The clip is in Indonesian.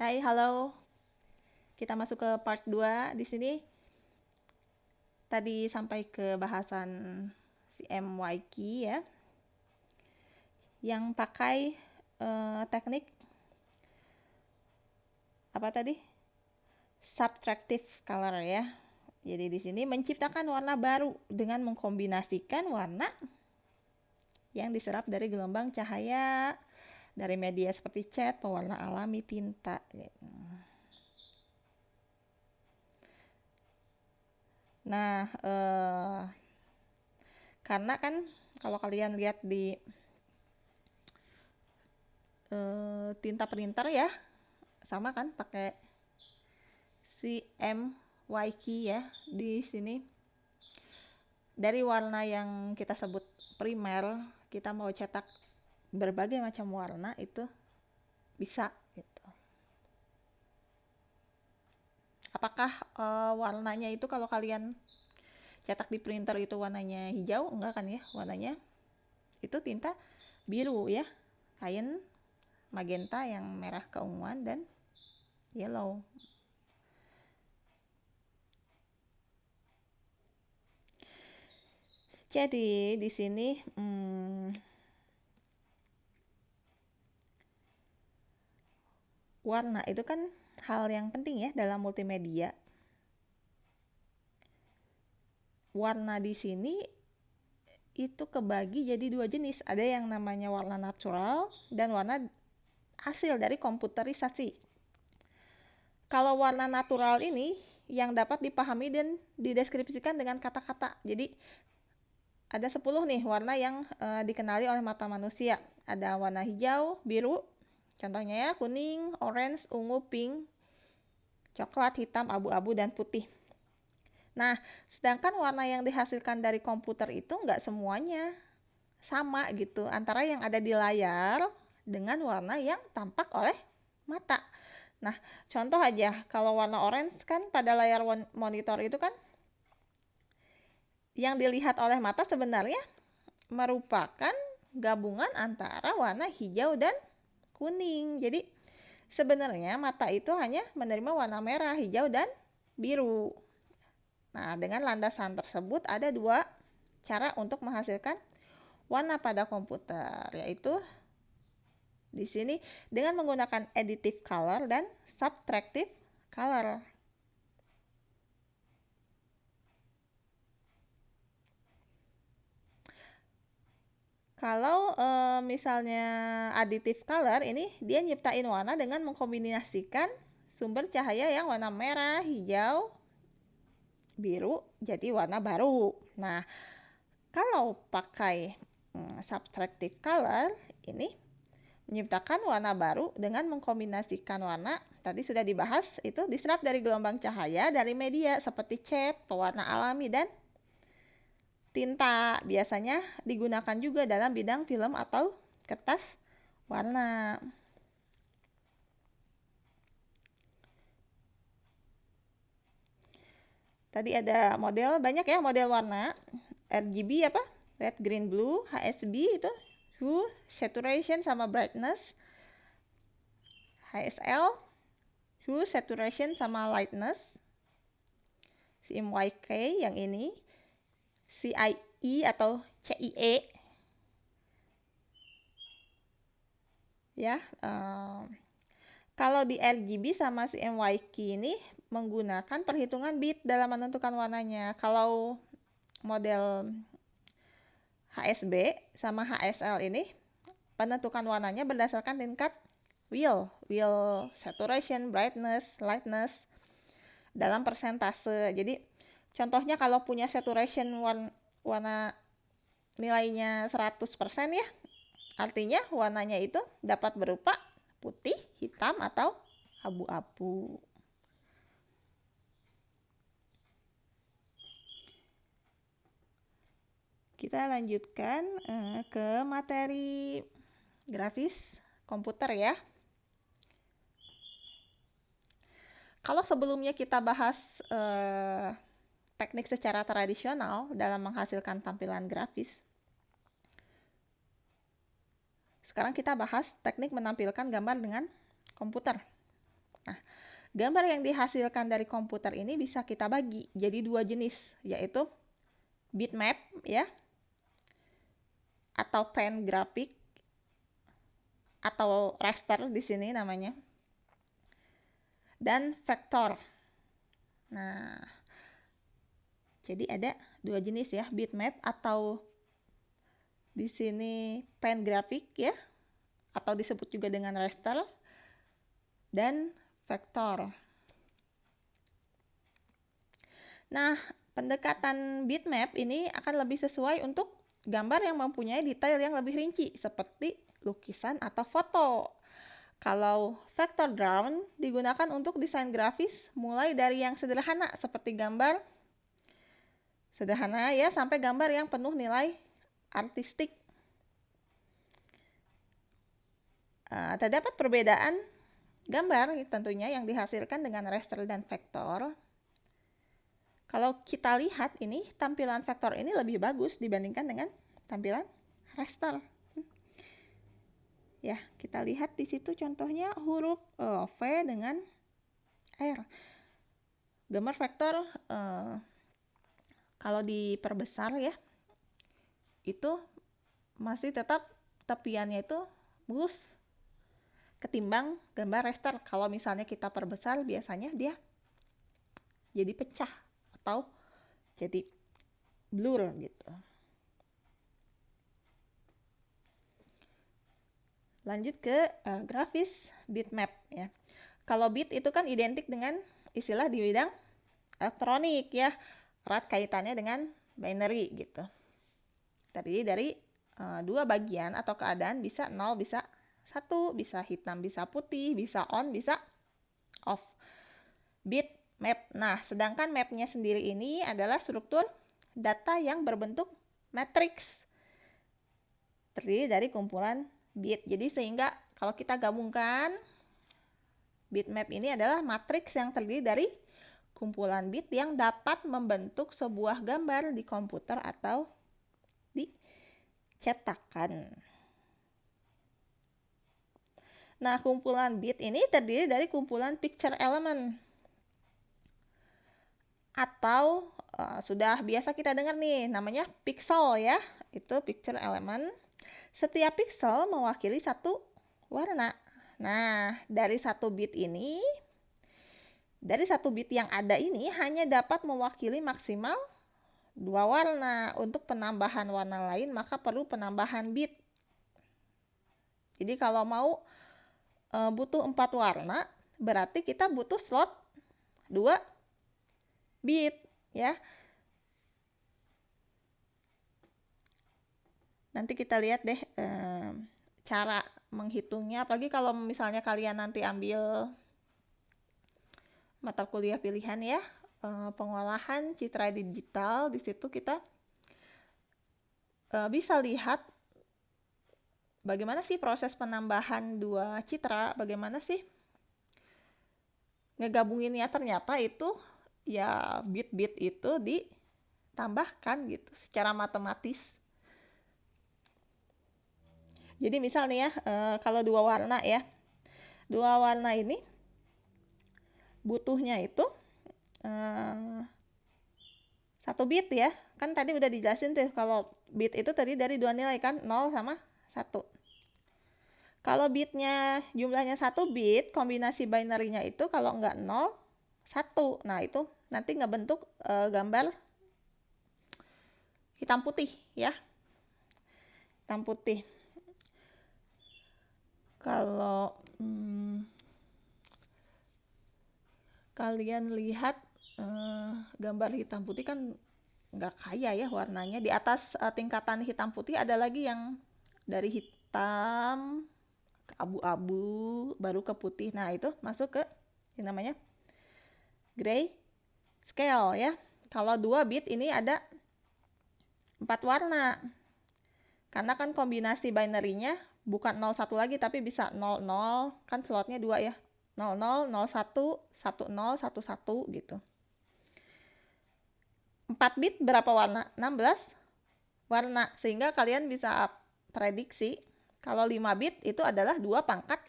Hai, halo. Kita masuk ke part 2. Di sini tadi sampai ke bahasan si MYK ya, yang pakai teknik apa tadi? Subtractive color ya. Jadi di sini menciptakan warna baru dengan mengkombinasikan warna yang diserap dari gelombang cahaya dari media seperti cat, pewarna alami, tinta. Nah, karena kan kalau kalian lihat di tinta printer ya, sama kan pakai si MYK ya. Di sini dari warna yang kita sebut primer, kita mau cetak berbagai macam warna itu bisa gitu. Apakah warnanya itu kalau kalian cetak di printer itu warnanya hijau? Enggak kan ya, warnanya itu tinta biru ya, cyan, magenta yang merah keunguan, dan yellow. Jadi di sini warna itu kan hal yang penting ya dalam multimedia. Warna di sini itu kebagi jadi dua jenis. Ada yang namanya warna natural dan warna hasil dari komputerisasi. Kalau warna natural ini yang dapat dipahami dan dideskripsikan dengan kata-kata. Jadi ada 10 nih warna yang dikenali oleh mata manusia. Ada warna hijau, biru, contohnya ya kuning, orange, ungu, pink, coklat, hitam, abu-abu, dan putih. Nah, sedangkan warna yang dihasilkan dari komputer itu nggak semuanya sama gitu antara yang ada di layar dengan warna yang tampak oleh mata. Nah, contoh aja, kalau warna orange kan pada layar monitor itu kan yang dilihat oleh mata sebenarnya merupakan gabungan antara warna hijau dan kuning. Jadi sebenarnya mata itu hanya menerima warna merah, hijau, dan biru. Nah, dengan landasan tersebut ada dua cara untuk menghasilkan warna pada komputer, yaitu di sini dengan menggunakan additive color dan subtractive color. Kalau misalnya additive color ini dia nyiptain warna dengan mengkombinasikan sumber cahaya yang warna merah, hijau, biru jadi warna baru. Nah, kalau pakai subtractive color ini menciptakan warna baru dengan mengkombinasikan warna tadi sudah dibahas, itu diserap dari gelombang cahaya dari media seperti cat, pewarna alami, dan tinta. Biasanya digunakan juga dalam bidang film atau kertas warna. Tadi ada model, banyak ya model warna. RGB apa? Red, green, blue. HSB itu hue, saturation sama brightness. HSL hue, saturation sama lightness. CMYK yang ini. CIE atau CIE ya. Kalau di RGB sama CMYK ini menggunakan perhitungan bit dalam menentukan warnanya. Kalau model HSB sama HSL ini penentukan warnanya berdasarkan tingkat wheel saturation, brightness, lightness dalam persentase. Jadi contohnya kalau punya saturation warna nilainya 100% ya, artinya warnanya itu dapat berupa putih, hitam, atau abu-abu. Kita lanjutkan ke materi grafis komputer ya. Kalau sebelumnya kita bahas teknik secara tradisional dalam menghasilkan tampilan grafis, sekarang kita bahas teknik menampilkan gambar dengan komputer. gambar yang dihasilkan dari komputer ini bisa kita bagi jadi dua jenis, yaitu bitmap ya, atau pen grafik, atau raster di sini namanya, dan vektor. Nah, jadi ada dua jenis ya, bitmap atau di sini pen grafik ya, atau disebut juga dengan raster, dan vektor. Nah, pendekatan bitmap ini akan lebih sesuai untuk gambar yang mempunyai detail yang lebih rinci seperti lukisan atau foto. Kalau vector drawn digunakan untuk desain grafis mulai dari yang sederhana seperti gambar sederhana ya sampai gambar yang penuh nilai artistik. Terdapat perbedaan gambar tentunya yang dihasilkan dengan raster dan vektor. Kalau kita lihat ini, tampilan vektor ini lebih bagus dibandingkan dengan tampilan raster. Ya, kita lihat di situ contohnya huruf V dengan R. Gambar vektor kalau diperbesar ya, itu masih tetap tepiannya itu mulus ketimbang gambar raster. Kalau misalnya kita perbesar, biasanya dia jadi pecah atau jadi blur gitu. Lanjut ke grafis bitmap ya. Kalau bit itu kan identik dengan istilah di bidang elektronik ya, erat kaitannya dengan binary gitu. Terdiri dari dua bagian atau keadaan, bisa 0, bisa 1, bisa hitam, bisa putih, bisa on, bisa off. Bit map. Nah, sedangkan mapnya sendiri ini adalah struktur data yang berbentuk matriks, terdiri dari kumpulan bit. Jadi sehingga kalau kita gabungkan, bitmap ini adalah matriks yang terdiri dari kumpulan bit yang dapat membentuk sebuah gambar di komputer atau di cetakan. Nah, kumpulan bit ini terdiri dari kumpulan picture element, atau sudah biasa kita dengar nih namanya pixel ya, itu picture element. Setiap pixel mewakili satu warna. Nah, dari satu bit yang ada ini hanya dapat mewakili maksimal 2 warna. Untuk penambahan warna lain maka perlu penambahan bit. Jadi kalau mau butuh 4 warna, berarti kita butuh slot 2 bit ya. Nanti kita lihat deh cara menghitungnya, apalagi kalau misalnya kalian nanti ambil mata kuliah pilihan ya, pengolahan citra digital. Di situ kita bisa lihat bagaimana sih proses penambahan 2 citra, bagaimana sih ngegabunginnya. Ternyata itu ya bit-bit itu ditambahkan gitu secara matematis. Jadi misalnya ya, kalau 2 warna ya, 2 warna ini butuhnya itu 1 bit ya. Kan tadi udah dijelasin tuh kalau bit itu tadi dari 2 nilai kan, 0 sama 1. Kalau bitnya jumlahnya 1 bit, kombinasi binary-nya itu kalau enggak 0, 1. Nah, itu nanti ngebentuk gambar hitam putih ya. Hitam putih. Kalau kalian lihat gambar hitam putih kan nggak kaya ya warnanya. Di atas tingkatan hitam putih ada lagi yang dari hitam ke abu-abu baru ke putih. Nah, itu masuk ke yang namanya gray scale ya. Kalau 2 bit ini ada 4 warna. Karena kan kombinasi binary-nya bukan 01 lagi tapi bisa 00, kan slotnya 2 ya. 00, 01, 10, 11 gitu. 4 bit berapa warna? 16 warna. Sehingga kalian bisa prediksi kalau 5 bit itu adalah 2 pangkat